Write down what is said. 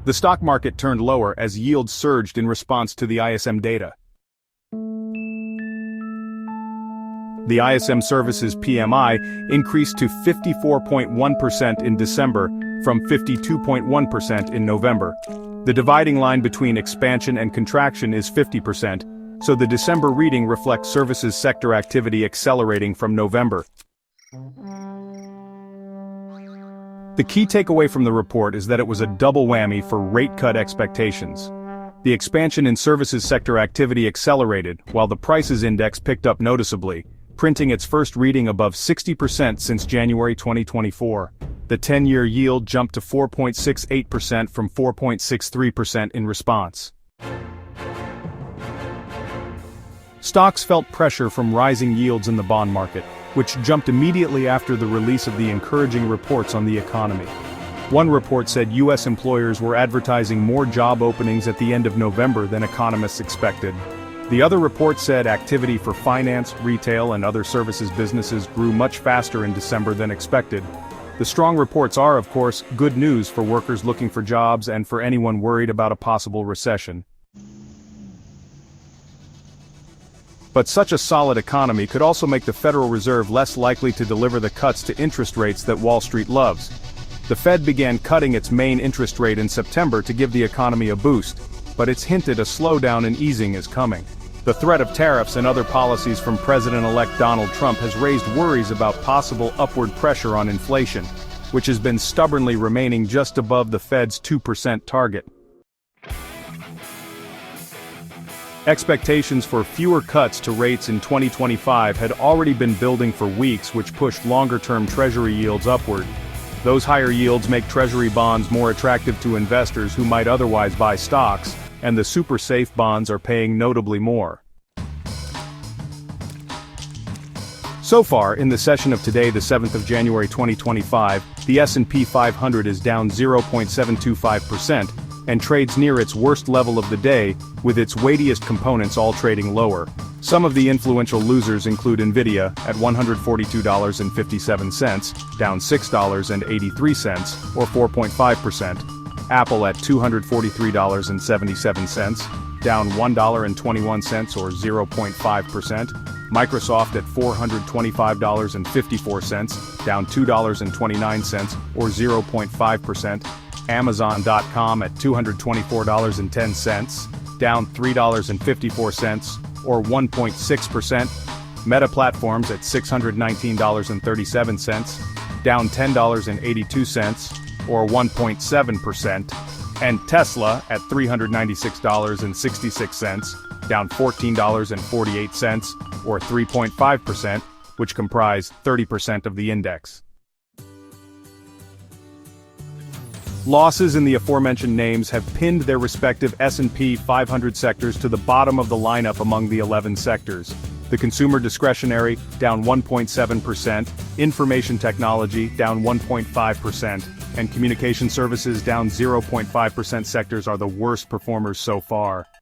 The stock market turned lower as yields surged in response to the ISM data. The ISM Services PMI increased to 54.1% in December from 52.1% in November. The dividing line between expansion and contraction is 50%, so the December reading reflects services sector activity accelerating from November. The key takeaway from the report is that it was a double whammy for rate cut expectations. The expansion in services sector activity accelerated, while the prices index picked up noticeably, printing its first reading above 60% since January 2024. The 10-year yield jumped to 4.68% from 4.63% in response. Stocks felt pressure from rising yields in the bond market, which jumped immediately after the release of the encouraging reports on the economy. One report said U.S. employers were advertising more job openings at the end of November than economists expected. The other report said activity for finance, retail, and other services businesses grew much faster in December than expected. The strong reports are, of course, good news for workers looking for jobs and for anyone worried about a possible recession. But such a solid economy could also make the Federal Reserve less likely to deliver the cuts to interest rates that Wall Street loves. The Fed began cutting its main interest rate in September to give the economy a boost, but it's hinted a slowdown in easing is coming. The threat of tariffs and other policies from President-elect Donald Trump has raised worries about possible upward pressure on inflation, which has been stubbornly remaining just above the Fed's 2% target. Expectations for fewer cuts to rates in 2025 had already been building for weeks, which pushed longer-term Treasury yields upward. Those higher yields make Treasury bonds more attractive to investors who might otherwise buy stocks, and the super safe bonds are paying notably more. So far, in the session of today, the 7th of January 2025, the S&P 500 is down 0.725%, and trades near its worst level of the day, with its weightiest components all trading lower. Some of the influential losers include Nvidia at $142.57, down $6.83, or 4.5%, Apple at $243.77, down $1.21 or 0.5%, Microsoft at $425.54, down $2.29 or 0.5%, Amazon.com at $224.10, down $3.54 or 1.6%, Meta Platforms at $619.37, down $10.82 or 1.7%, and Tesla at $396.66, down $14.48 or 3.5%, which comprise 30% of the index. Losses in the aforementioned names have pinned their respective S&P 500 sectors to the bottom of the lineup among the 11 sectors. The consumer discretionary, down 1.7%, information technology, down 1.5%, and communication services, down 0.5% sectors are the worst performers so far.